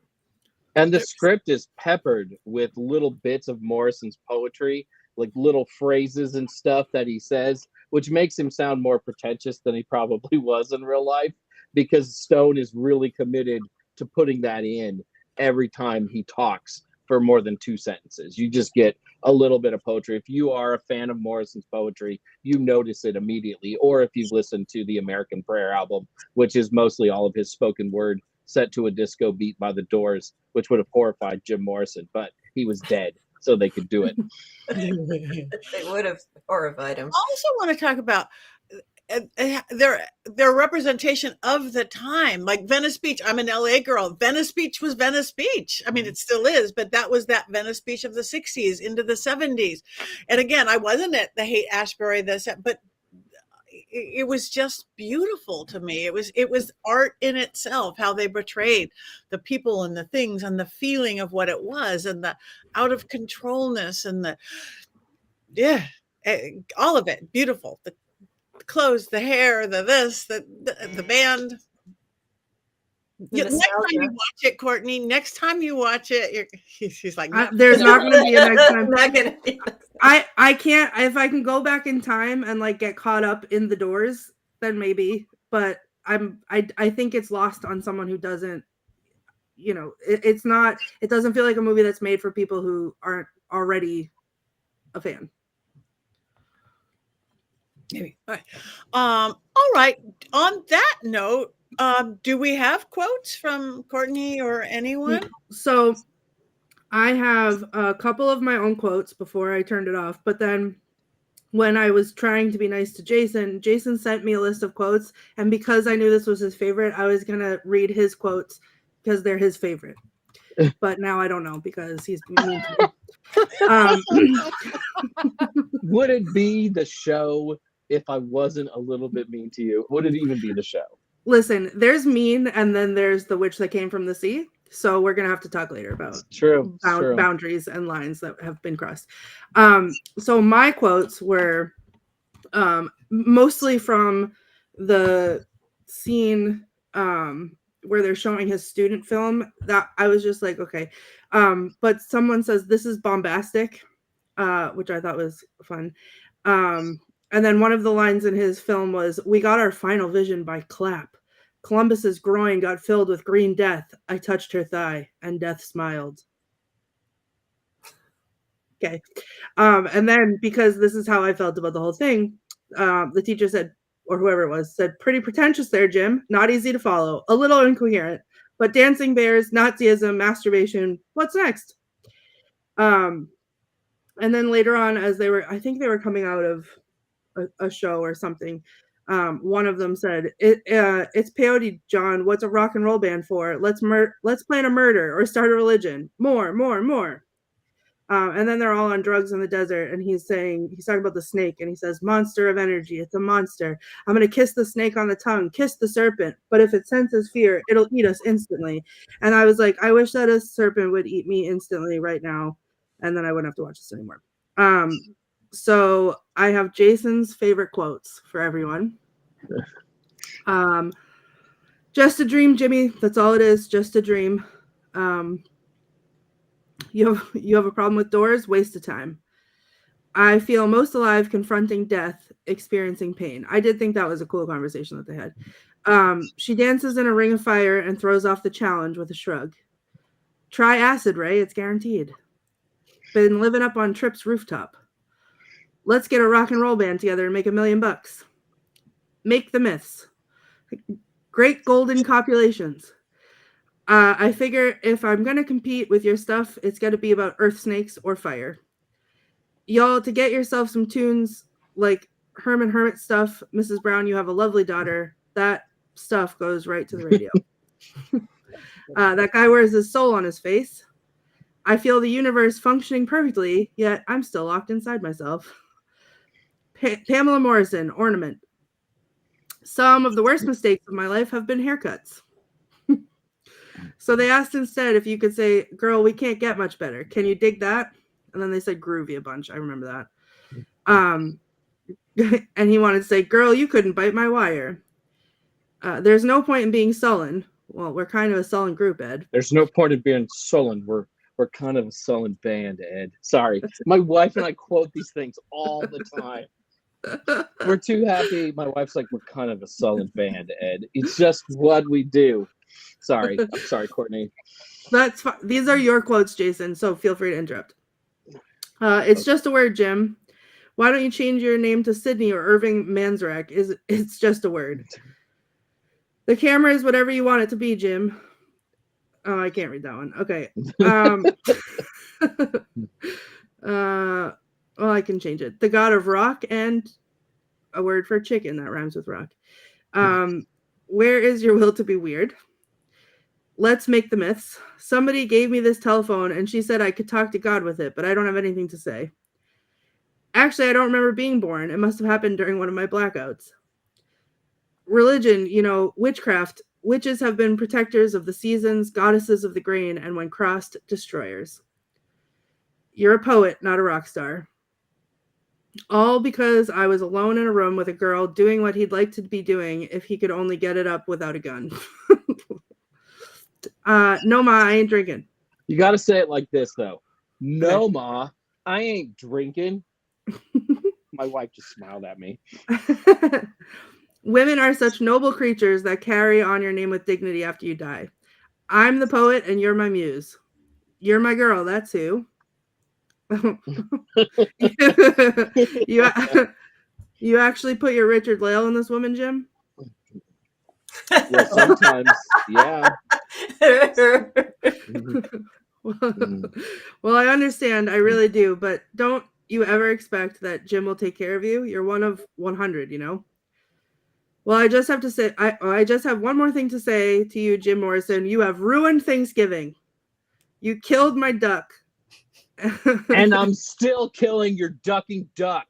And the script is peppered with little bits of Morrison's poetry, like little phrases and stuff that he says, which makes him sound more pretentious than he probably was in real life, because Stone is really committed to putting that in every time he talks for more than 2 sentences. You just get a little bit of poetry. If you are a fan of Morrison's poetry, you notice it immediately. Or if you've listened to the American Prayer album, which is mostly all of his spoken word set to a disco beat by the Doors, which would have horrified Jim Morrison, but he was dead, so they could do it. They would have horrified him. I also want to talk about their representation of the time, like Venice Beach. I'm an LA girl. Venice Beach was Venice Beach. I mean, it still is, but that was that Venice Beach of the 60s into the 70s. And again, I wasn't at the Haight-Ashbury, but it was just beautiful to me. It was art in itself, how they portrayed the people and the things and the feeling of what it was, and the out of controlness, and all of it beautiful. The clothes, the hair, the band. Next time you watch it, Courtney, next time you watch it, she's like, no. There's not going to be a next time. Not gonna be. I can't, if I can go back in time and like get caught up in the Doors, then maybe, but I think it's lost on someone who doesn't, you know, it doesn't feel like a movie that's made for people who aren't already a fan. Maybe. All right. On that note, do we have quotes from Courtney or anyone? So I have a couple of my own quotes before I turned it off, but then when I was trying to be nice to Jason sent me a list of quotes, and because I knew this was his favorite, I was going to read his quotes because they're his favorite. But now I don't know because he's mean to me. Would it be the show if I wasn't a little bit mean to you? Would it even be the show? Listen, there's mean, and then there's the witch that came from the sea. So we're gonna have to talk later about boundaries and lines that have been crossed. So my quotes were mostly from the scene where they're showing his student film. That I was just like, okay. But someone says this is bombastic, which I thought was fun. And then one of the lines in his film was, "We got our final vision by clap. Columbus's groin got filled with green death. I touched her thigh, and death smiled." Okay. And then, because this is how I felt about the whole thing, the teacher said, or whoever it was, said, "Pretty pretentious there, Jim. Not easy to follow. A little incoherent. But dancing bears, Nazism, masturbation. What's next?" And then later on, as I think they were coming out of a show or something, one of them said, "It's peyote, John. What's a rock and roll band for? Let's plan a murder or start a religion. More. And then they're all on drugs in the desert, and he's talking about the snake, and he says, "Monster of energy. It's a monster. I'm gonna kiss the snake on the tongue, kiss the serpent. But if it senses fear, it'll eat us instantly." And I was like, I wish that a serpent would eat me instantly right now, and then I wouldn't have to watch this anymore. So I have Jason's favorite quotes for everyone. Just a dream, Jimmy. That's all it is. Just a dream. You have a problem with doors? Waste of time. I feel most alive confronting death, experiencing pain. I did think that was a cool conversation that they had. She dances in a ring of fire and throws off the challenge with a shrug. Try acid, Ray. It's guaranteed. Been living up on Trip's rooftop. Let's get a rock and roll band together and make $1 million. Make the myths. Great golden copulations. I figure if I'm going to compete with your stuff, it's got to be about earth snakes or fire. Y'all, to get yourself some tunes like Herman Hermit stuff, Mrs. Brown, you have a lovely daughter. That stuff goes right to the radio. That guy wears his soul on his face. I feel the universe functioning perfectly, yet I'm still locked inside myself. Pamela Morrison, ornament. Some of the worst mistakes of my life have been haircuts. So they asked instead if you could say, girl, we can't get much better. Can you dig that? And then they said groovy a bunch. I remember that. And he wanted to say, girl, you couldn't bite my wire. There's no point in being sullen. Well, we're kind of a sullen group, Ed. There's no point in being sullen. We're kind of a sullen band, Ed. Sorry. My wife and I quote these things all the time. We're too happy. My wife's like, we're kind of a sullen band, Ed. It's just what we do. Sorry. I'm sorry, Courtney. That's fine. These are your quotes, Jason, so feel free to interrupt. It's just a word, Jim. Why don't you change your name to Sydney or Irving Manzarek? It's just a word. The camera is whatever you want it to be, Jim. Oh, I can't read that one. Okay. Well, I can change it. The god of rock and a word for chicken that rhymes with rock. Where is your will to be weird? Let's make the myths. Somebody gave me this telephone and she said I could talk to God with it, but I don't have anything to say. Actually, I don't remember being born. It must have happened during one of my blackouts. Religion, witchcraft. Witches have been protectors of the seasons, goddesses of the grain, and when crossed, destroyers. You're a poet, not a rock star. All because I was alone in a room with a girl doing what he'd like to be doing if he could only get it up without a gun. No, Ma, I ain't drinking. You got to say it like this, though. No, Ma, I ain't drinking. My wife just smiled at me. Women are such noble creatures that carry on your name with dignity after you die. I'm the poet and you're my muse. You're my girl, that's who. You actually put your Richard-Lael in this woman, Jim? Well, sometimes, yeah. Well, I understand. I really do. But don't you ever expect that Jim will take care of you? You're one of 100, Well, I just have to say, I just have one more thing to say to you, Jim Morrison. You have ruined Thanksgiving. You killed my duck. And I'm still killing your ducking duck.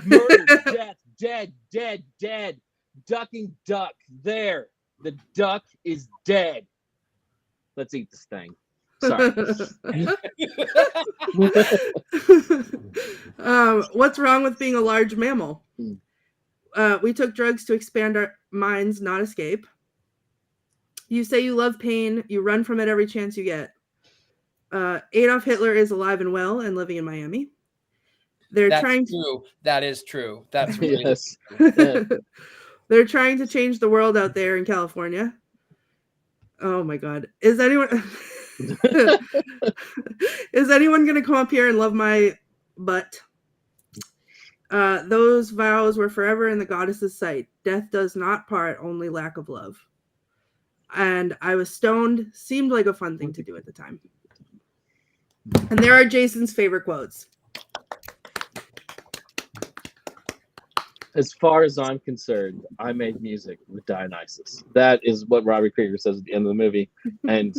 Murder, death, dead, dead, dead. Ducking duck. There. The duck is dead. Let's eat this thing. Sorry. What's wrong with being a large mammal? We took drugs to expand our minds, not escape. You say you love pain. You run from it every chance you get. Adolf Hitler is alive and well and living in Miami. That's true. That is true. That's really yes. They're trying to change the world out there in California. Oh my God. Is anyone going to come up here and love my butt? Those vows were forever in the goddess's sight. Death does not part, only lack of love. And I was stoned. Seemed like a fun thing to do at the time. And there are Jason's favorite quotes. As far as I'm concerned, I made music with Dionysus. That is what Robbie Krieger says at the end of the movie. And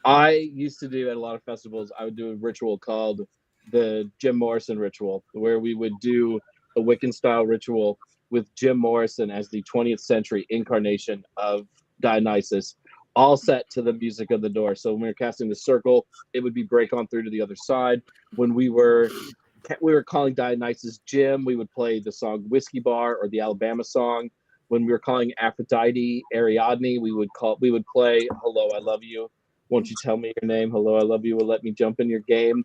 I used to do at a lot of festivals, I would do a ritual called the Jim Morrison ritual, where we would do a Wiccan style ritual with Jim Morrison as the 20th century incarnation of Dionysus, all set to the music of the door. So when we were casting the circle, it would be break on through to the other side. When we were calling Dionysus Jim, we would play the song Whiskey Bar or the Alabama song. when we were calling Aphrodite Ariadne, we would play "Hello, I Love You." Won't you tell me your name? Hello, I love you. Will let me jump in your game.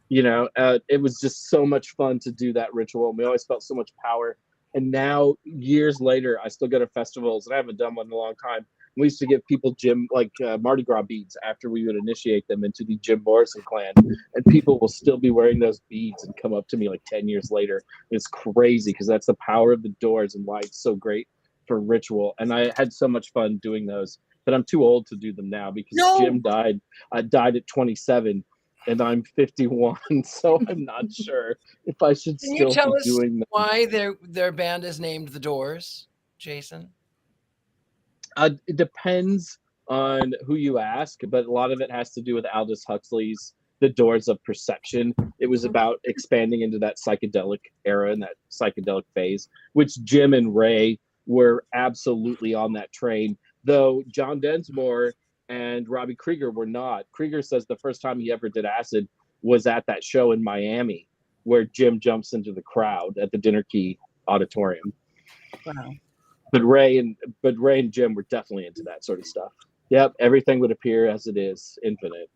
It was just so much fun to do that ritual. We always felt so much power. And now, years later, I still go to festivals, and I haven't done one in a long time. We used to give people Mardi Gras beads after we would initiate them into the Jim Morrison clan. And people will still be wearing those beads and come up to me like 10 years later. It's crazy because that's the power of the doors and why it's so great for ritual. And I had so much fun doing those, but I'm too old to do them now because Jim died. I died at 27 and I'm 51. So I'm not sure if I should Can still you tell be us doing them. why their band is named The Doors, Jason? It depends on who you ask, but a lot of it has to do with Aldous Huxley's The Doors of Perception. It was about expanding into that psychedelic era and that psychedelic phase, which Jim and Ray were absolutely on that train, though John Densmore and Robbie Krieger were not. Krieger says the first time he ever did acid was at that show in Miami where Jim jumps into the crowd at the Dinner Key Auditorium. Wow. But Ray and Jim were definitely into that sort of stuff. Yep, everything would appear as it is, infinite.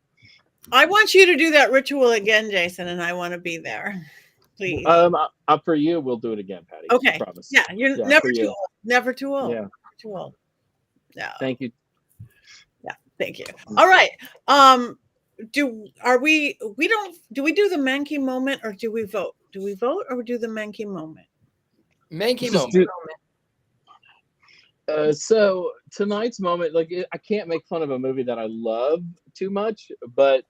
I want you to do that ritual again, Jason, and I want to be there. Please. Up for you, we'll do it again, Patty. Okay. I promise. Yeah, you're never too old. Never too old. Yeah. Never too old. No. Thank you. Yeah, thank you. All right. Do we do the Mankey moment or do we vote? Do we vote or do the Mankey moment? Mankey moment. So tonight's moment, I can't make fun of a movie that I love too much, but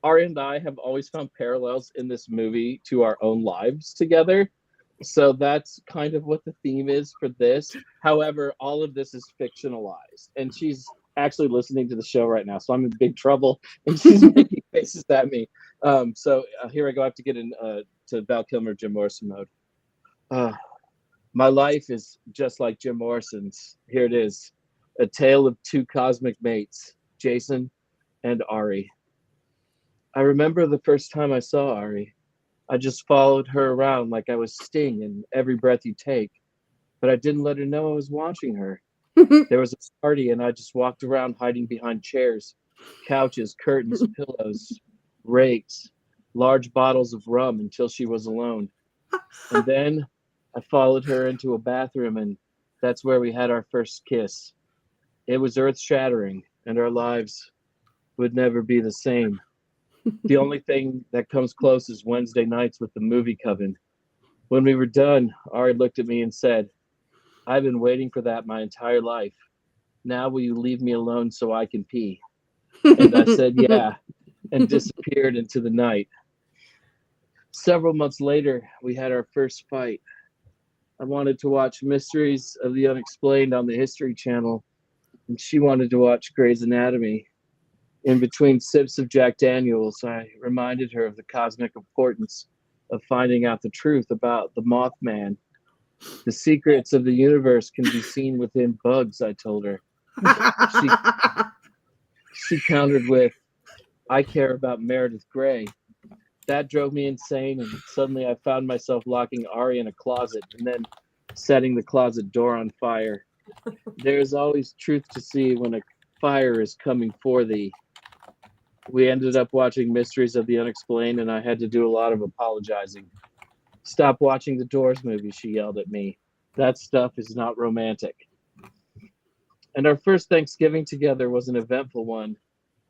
Ari and I have always found parallels in this movie to our own lives together. So that's kind of what the theme is for this. However, all of this is fictionalized, and she's actually listening to the show right now, so I'm in big trouble, and she's making faces at me. So here I go. I have to get in to Val Kilmer, Jim Morrison mode. My life is just like Jim Morrison's. Here it is. A tale of two cosmic mates, Jason and Ari. I remember the first time I saw Ari. I just followed her around like I was Sting in Every Breath You Take, but I didn't let her know I was watching her. There was a party and I just walked around hiding behind chairs, couches, curtains, pillows, rakes, large bottles of rum until she was alone. And then I followed her into a bathroom, and that's where we had our first kiss. It was earth-shattering, and our lives would never be the same. The only thing that comes close is Wednesday nights with the Movie Coven. When we were done, Ari looked at me and said, "I've been waiting for that my entire life. Now will you leave me alone so I can pee?" And I said, "Yeah," and disappeared into the night. Several months later, we had our first fight. I wanted to watch Mysteries of the Unexplained on the History Channel, and she wanted to watch Grey's Anatomy. In between sips of Jack Daniels, I reminded her of the cosmic importance of finding out the truth about the Mothman. The secrets of the universe can be seen within bugs, I told her. She countered with, "I care about Meredith Grey." That drove me insane, and suddenly I found myself locking Ari in a closet and then setting the closet door on fire. There is always truth to see when a fire is coming for thee. We ended up watching Mysteries of the Unexplained, and I had to do a lot of apologizing. "Stop watching the Doors movie," she yelled at me. "That stuff is not romantic." And our first Thanksgiving together was an eventful one.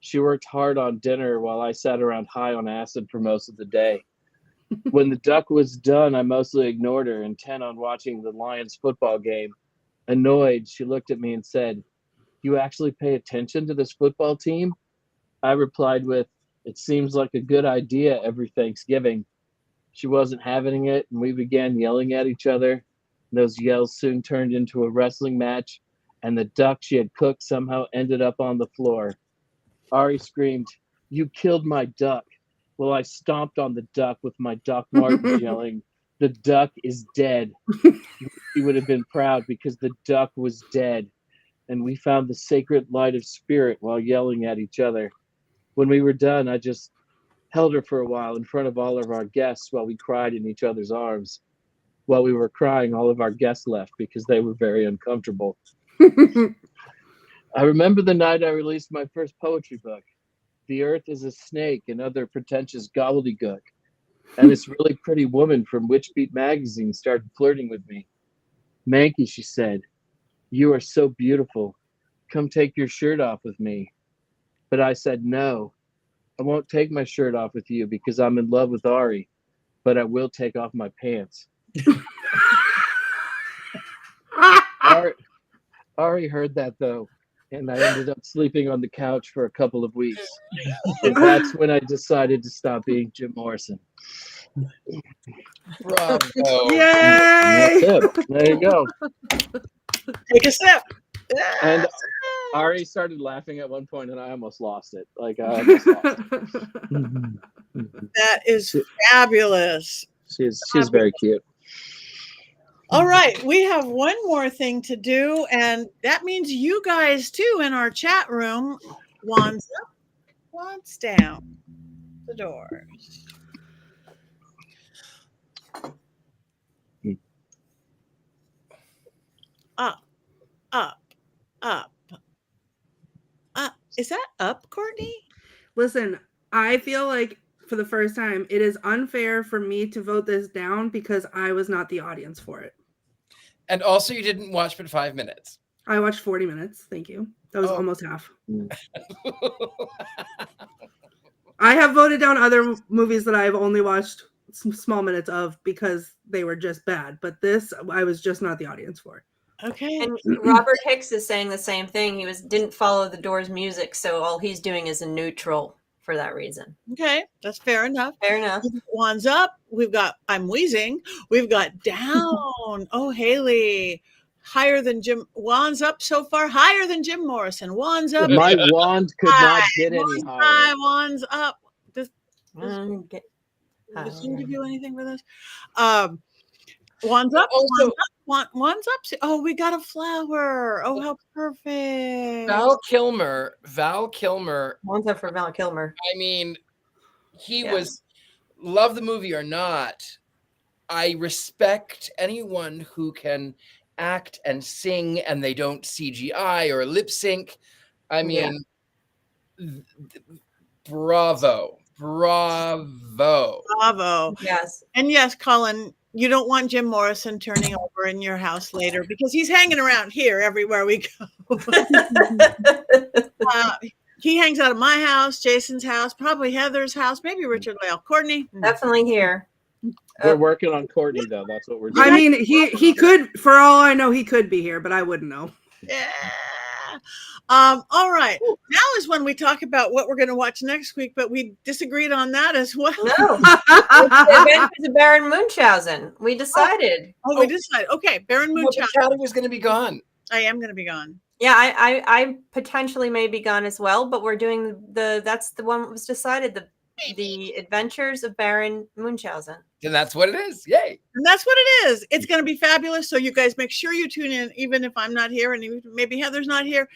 She worked hard on dinner while I sat around high on acid for most of the day. When the duck was done, I mostly ignored her, intent on watching the Lions football game. Annoyed, she looked at me and said, "You actually pay attention to this football team?" I replied with, "It seems like a good idea every Thanksgiving." She wasn't having it, and we began yelling at each other. Those yells soon turned into a wrestling match, and the duck she had cooked somehow ended up on the floor. Ari screamed, "You killed my duck." Well, I stomped on the duck with my Doc Martens yelling, "The duck is dead." She would have been proud because the duck was dead, and we found the sacred light of spirit while yelling at each other. When we were done, I just held her for a while in front of all of our guests while we cried in each other's arms. While we were crying, all of our guests left because they were very uncomfortable. I remember the night I released my first poetry book. The earth is a snake and other pretentious gobbledygook. And this really pretty woman from Witch Beat magazine started flirting with me. Mankey, she said, you are so beautiful. Come take your shirt off with me. But I said, no, I won't take my shirt off with you because I'm in love with Ari, but I will take off my pants. Ari heard that though, and I ended up sleeping on the couch for a couple of weeks. And that's when I decided to stop being Jim Morrison. Bravo. Yay! That's it. There you go. Take a sip. And Ari started laughing at one point, and I almost lost it. Like I almost lost it. That is fabulous. She's very cute. All right, we have one more thing to do, and that means you guys too in our chat room. Wands up, wands down. The doors. Up, up, up, up. Is that up, Courtney? Listen, I feel like for the first time, it is unfair for me to vote this down because I was not the audience for it. And also, you didn't watch but 5 minutes. I watched 40 minutes. Thank you. That was almost half. I have voted down other movies that I've only watched some small minutes of because they were just bad. But this, I was just not the audience for. Okay. And Robert Hicks is saying the same thing. He didn't follow the Doors music, so all he's doing is a neutral for that reason. Okay, that's fair enough. Fair enough. Wands up. We've got I'm wheezing. We've got down. Oh, Haley. Higher than Jim. Wands up so far. Higher than Jim Morrison. Wands up. My wand could not get any Wands higher. high. Wands up. Does Does Jim give you anything for this? Wands up. Also, Wands up. Oh, we got a flower. Oh, how perfect. Val Kilmer. Wands up for Val Kilmer. I mean, he was, love the movie or not, I respect anyone who can act and sing and they don't CGI or lip sync. I mean, bravo. Yes. And yes, Colin, you don't want Jim Morrison turning over in your house later because he's hanging around here everywhere we go. He hangs out at my house, Jason's house, probably Heather's house, maybe Richard-Lael. Courtney? Definitely here. We're working on Courtney, though. That's what we're doing. I mean, he could, for all I know, he could be here, but I wouldn't know. Yeah. All right. Now is when we talk about what we're going to watch next week, but we disagreed on that as well. No. The Adventures of Baron Munchausen. We decided. We decided. Okay, Baron Munchausen. Charlie was going to be gone. I am going to be gone. Yeah, I potentially may be gone as well, but we're doing that's the one that was decided, the Adventures of Baron Munchausen. And that's what it is. Yay. And that's what it is. It's going to be fabulous. So you guys make sure you tune in, even if I'm not here and maybe Heather's not here.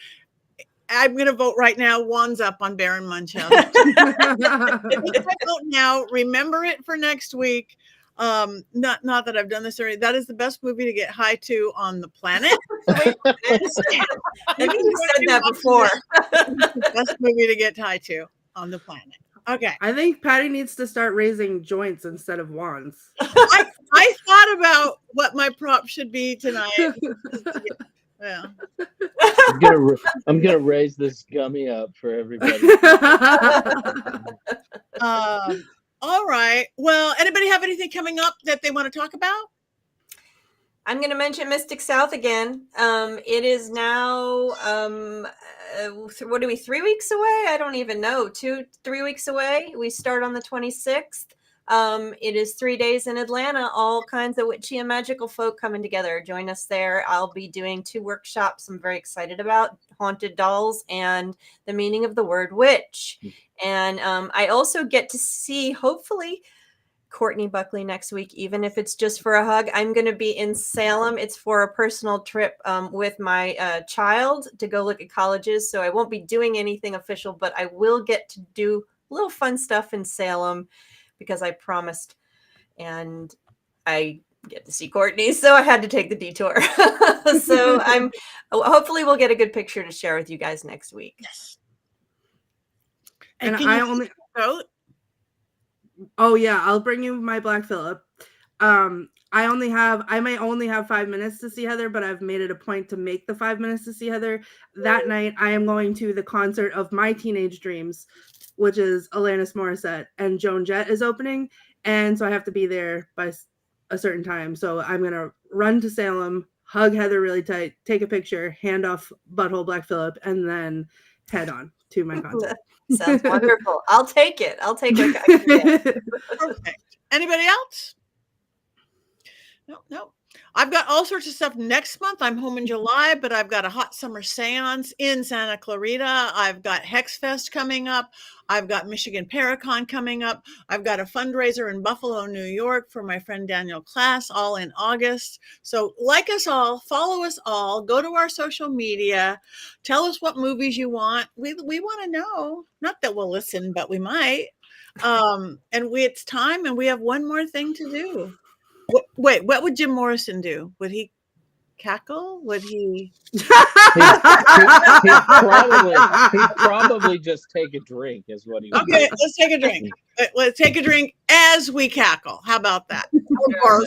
I'm going to vote right now. Wands up on Baron Munchausen. If I vote now, remember it for next week. Not that I've done this already. That is the best movie to get high to on the planet. I think you said that before. Best movie to get high to on the planet. Okay. I think Patti needs to start raising joints instead of wands. I thought about what my prop should be tonight. Yeah. I'm gonna raise this gummy up for everybody. All right. Well, anybody have anything coming up that they want to talk about? I'm going to mention Mystic South again. It is now, what are we, 3 weeks away? I don't even know. 3 weeks away. We start on the 26th. It is 3 days in Atlanta, all kinds of witchy and magical folk coming together. Join us there. I'll be doing 2 workshops I'm very excited about, haunted dolls and the meaning of the word witch. And I also get to see, hopefully, Courtney Buckley next week, even if it's just for a hug. I'm going to be in Salem. It's for a personal trip with my child to go look at colleges. So I won't be doing anything official, but I will get to do a little fun stuff in Salem because I promised. And I get to see Courtney, so I had to take the detour. So hopefully we'll get a good picture to share with you guys next week. Yes. And can I you only vote? Oh yeah, I'll bring you my Black Phillip. I may only have 5 minutes to see Heather, but I've made it a point to make the 5 minutes to see Heather. That night, I am going to the concert of my teenage dreams, which is Alanis Morissette, and Joan Jett is opening, and so I have to be there by a certain time. So I'm gonna run to Salem, hug Heather really tight, take a picture, hand off Butthole Black Phillip, and then head on to my concert. Sounds wonderful. I'll take it. I'll take what I can get. Perfect. Anybody else? No. I've got all sorts of stuff next month. I'm home in July, but I've got a hot summer seance in Santa Clarita. I've got Hex Fest coming up. I've got Michigan Paracon coming up. I've got a fundraiser in Buffalo, New York for my friend Daniel Class, all in August. So like us all, follow us all, go to our social media, tell us what movies you want. We want to know. Not that we'll listen, but we might. It's time, and we have one more thing to do. Wait, what would Jim Morrison do? Would he cackle? Would he? He'd probably just take a drink, is what he would Okay, do. let's take a drink. Let's take a drink as we cackle. How about that? Or-